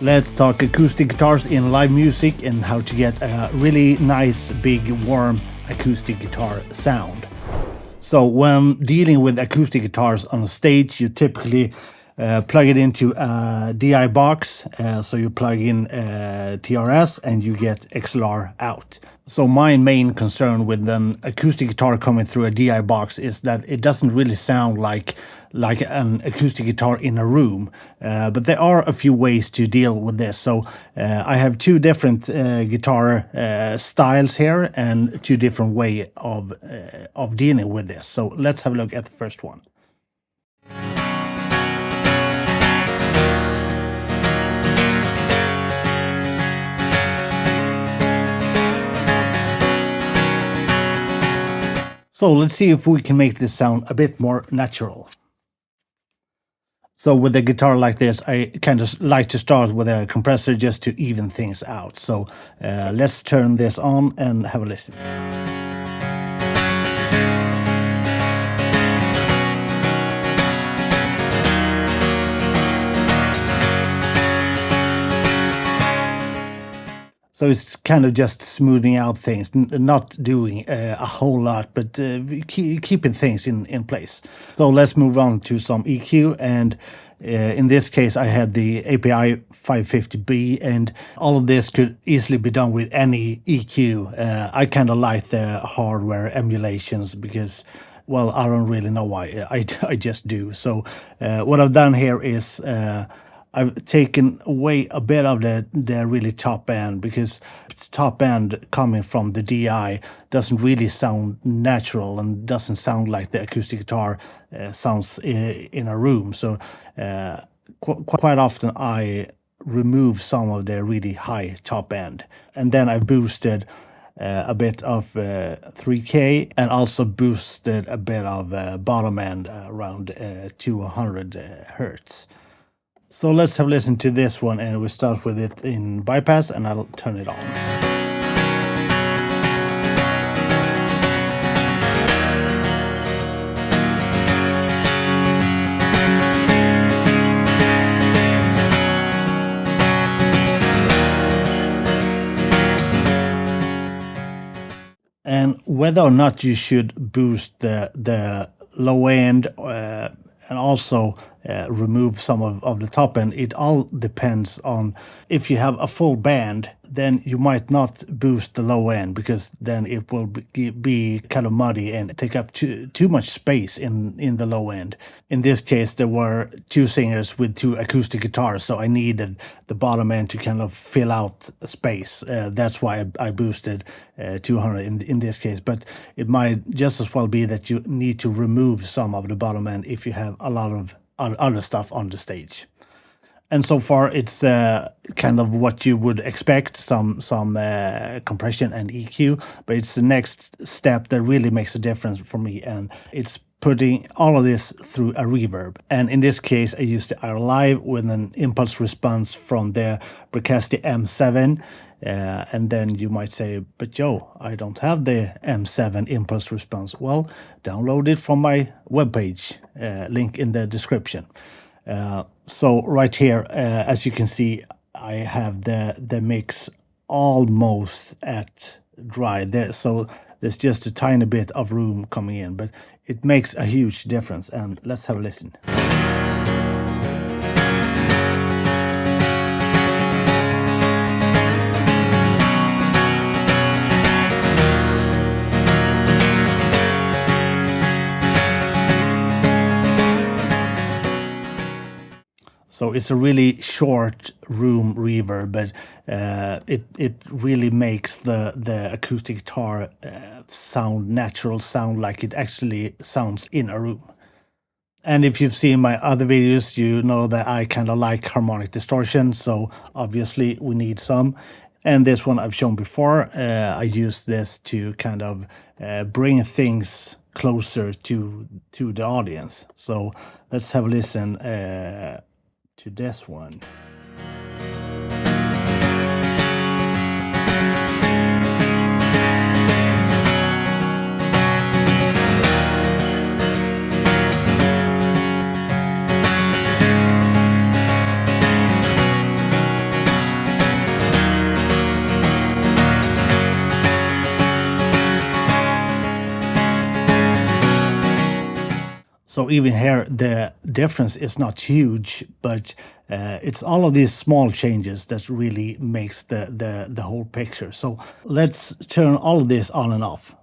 Let's talk acoustic guitars in live music and how to get a really nice, big, warm acoustic guitar sound. So, when dealing with acoustic guitars on stage, you typically plug it into a DI box. So, you plug in TRS and you get XLR out. So, my main concern with an acoustic guitar coming through a DI box is that it doesn't really sound like an acoustic guitar in a room. But there are a few ways to deal with this. So I have two different guitar styles here and two different way of dealing with this. So let's have a look at the first one. So let's see if we can make this sound a bit more natural. So with a guitar like this, I kind of like to start with a compressor just to even things out. So let's turn this on and have a listen. So it's kind of just smoothing out things, not doing a whole lot, but keeping things in place. So let's move on to some EQ. And in this case, I had the API 550B, and all of this could easily be done with any EQ. I kind of like the hardware emulations because, well, I don't really know why. I just do. So what I've done here is I've taken away a bit of the really top end, because it's top end coming from the DI doesn't really sound natural and doesn't sound like the acoustic guitar sounds in a room. So quite often I remove some of the really high top end, and then I boosted a bit of 3K and also boosted a bit of bottom end around 200 hertz. So let's have a listen to this one, and we start with it in bypass, and I'll turn it on. And whether or not you should boost the low end and also remove some of the top end, it all depends on if you have a full band, then you might not boost the low end, because then it will be kind of muddy and take up too much space in the low end. In this case, there were two singers with two acoustic guitars, so I needed the bottom end to kind of fill out space. That's why I boosted 200 in this case. But it might just as well be that you need to remove some of the bottom end if you have a lot of other stuff on the stage. And so far, it's kind of what you would expect, some compression and EQ, but it's the next step that really makes a difference for me, and it's putting all of this through a reverb. And in this case, I used the R Live with an impulse response from the Bricasti M7. And then you might say, but Joe, I don't have the M7 impulse response. Well, download it from my webpage, link in the description. So right here, as you can see, I have the mix almost at dry there. So there's just a tiny bit of room coming in, but it makes a huge difference. And let's have a listen. So it's a really short room reverb, but it really makes the acoustic guitar sound natural, sound like it actually sounds in a room. And if you've seen my other videos, you know that I kind of like harmonic distortion, so obviously we need some. And this one I've shown before. I use this to kind of bring things closer to the audience. So let's have a listen to this one. So even here, the difference is not huge, but it's all of these small changes that really makes the whole picture. So let's turn all of this on and off.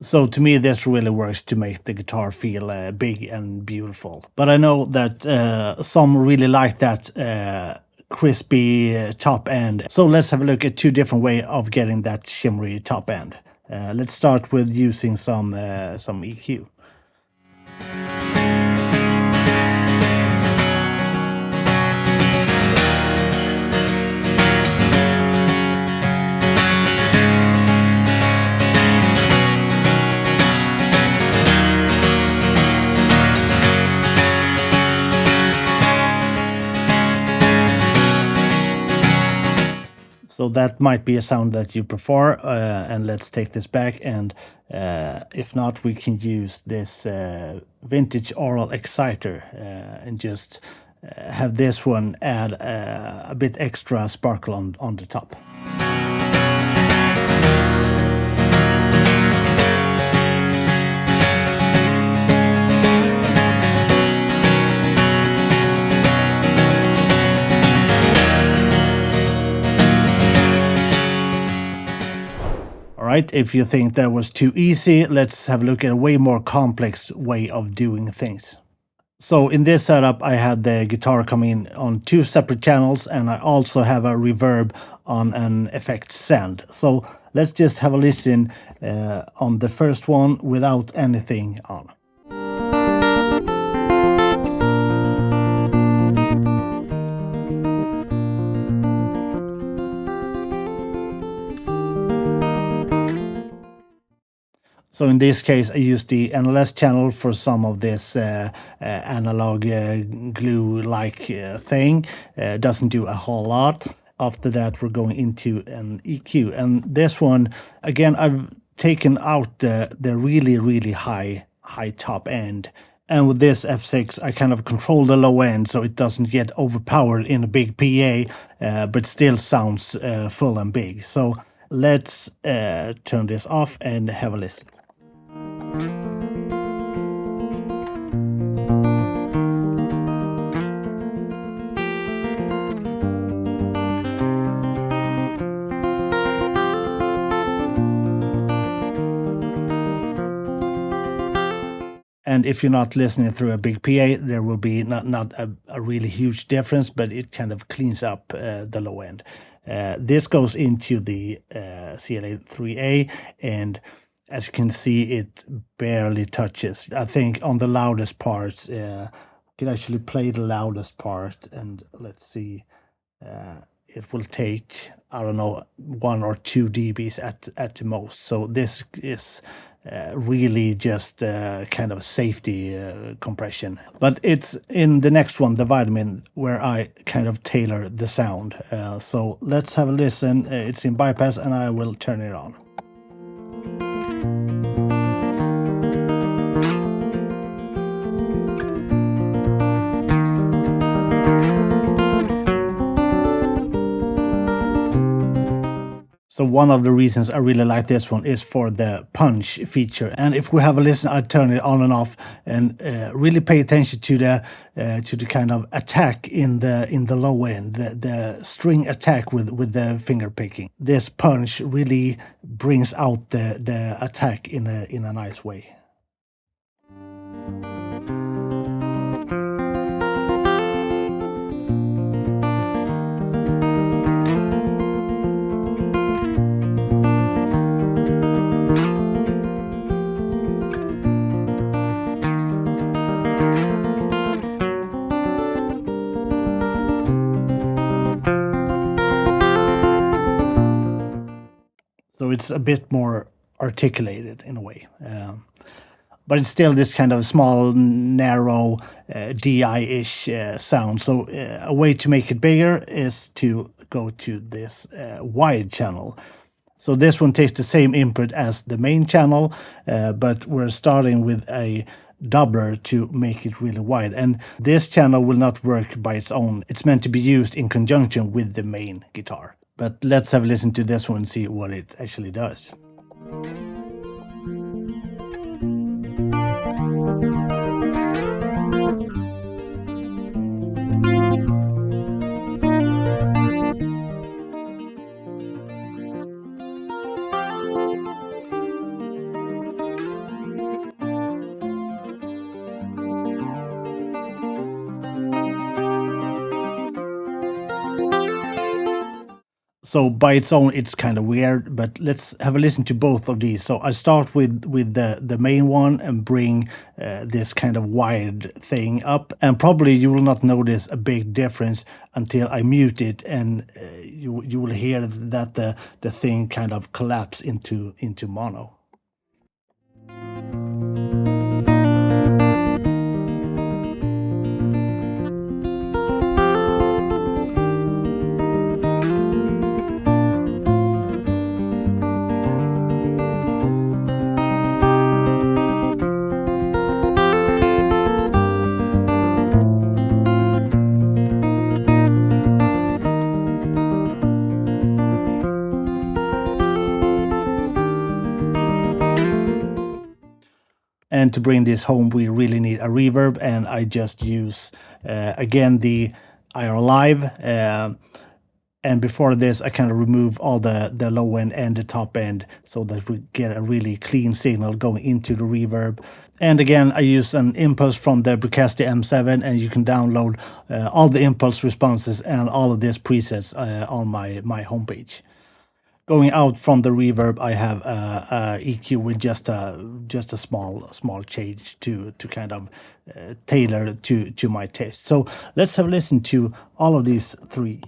So to me, this really works to make the guitar feel big and beautiful. But I know that some really like that crispy top end. So let's have a look at two different ways of getting that shimmery top end. Let's start with using some EQ. So that might be a sound that you prefer, and let's take this back, and if not, we can use this vintage oral exciter and just have this one add a bit extra sparkle on the top. Right, if you think that was too easy, let's have a look at a way more complex way of doing things. So in this setup, I had the guitar coming on two separate channels, and I also have a reverb on an effect send. So let's just have a listen on the first one without anything on. So in this case, I used the NLS channel for some of this analog glue-like thing. Doesn't do a whole lot. After that, we're going into an EQ. And this one, again, I've taken out the really, really high top end. And with this F6, I kind of control the low end so it doesn't get overpowered in a big PA, but still sounds full and big. So let's turn this off and have a listen. And if you're not listening through a big PA, there will be not a really huge difference, but it kind of cleans up the low end. This goes into the CLA 3A, and as you can see, it barely touches. I think on the loudest parts, I can actually play the loudest part, and let's see, it will take, I don't know, 1 or 2 dBs at the most. So this is really just kind of safety compression. But it's in the next one, the Vitamin, where I kind of tailor the sound. So let's have a listen. It's in bypass, and I will turn it on. So one of the reasons I really like this one is for the punch feature. And if we have a listen, I turn it on and off, and really pay attention to the kind of attack in the low end, the string attack with the finger picking. This punch really brings out the attack in a nice way. So it's a bit more articulated in a way. But it's still this kind of small, narrow, DI-ish sound. So a way to make it bigger is to go to this wide channel. So this one takes the same input as the main channel, but we're starting with a doubler to make it really wide. And this channel will not work by its own. It's meant to be used in conjunction with the main guitar. But let's have a listen to this one and see what it actually does. So by its own, it's kind of weird, but let's have a listen to both of these. So I start with the main one and bring this kind of wide thing up. And probably you will not notice a big difference until I mute it, and you will hear that the thing kind of collapse into mono. And to bring this home, we really need a reverb, and I just use, again, the IR Live. And before this, I kind of remove all the low end and the top end so that we get a really clean signal going into the reverb. And again, I use an impulse from the Bricasti M7, and you can download all the impulse responses and all of these presets on my homepage. Going out from the reverb, I have a EQ with just a small change to kind of tailor to my taste. So let's have a listen to all of these three.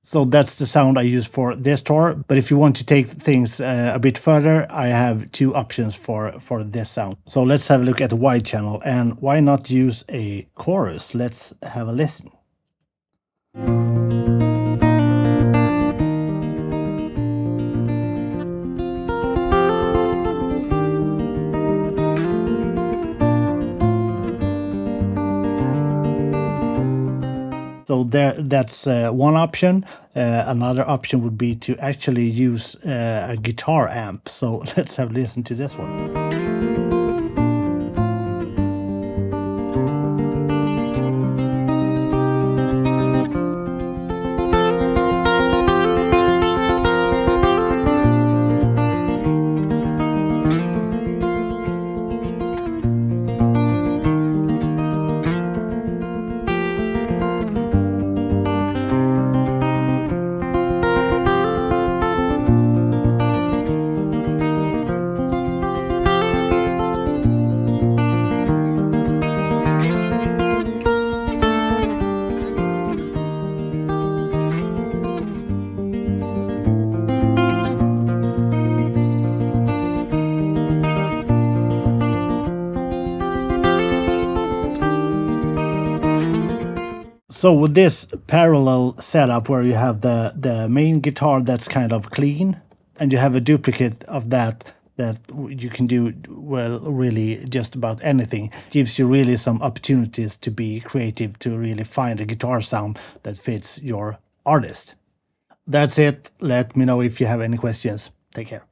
So that's the sound I use for this tour. But if you want to take things a bit further, I have two options for this sound. So let's have a look at the wide channel, and why not use a chorus? Let's have a listen. So that's one option. Another option would be to actually use a guitar amp. So let's have a listen to this one. So with this parallel setup where you have the main guitar that's kind of clean, and you have a duplicate of that you can do, well, really just about anything, gives you really some opportunities to be creative, to really find a guitar sound that fits your artist. That's it. Let me know if you have any questions. Take care.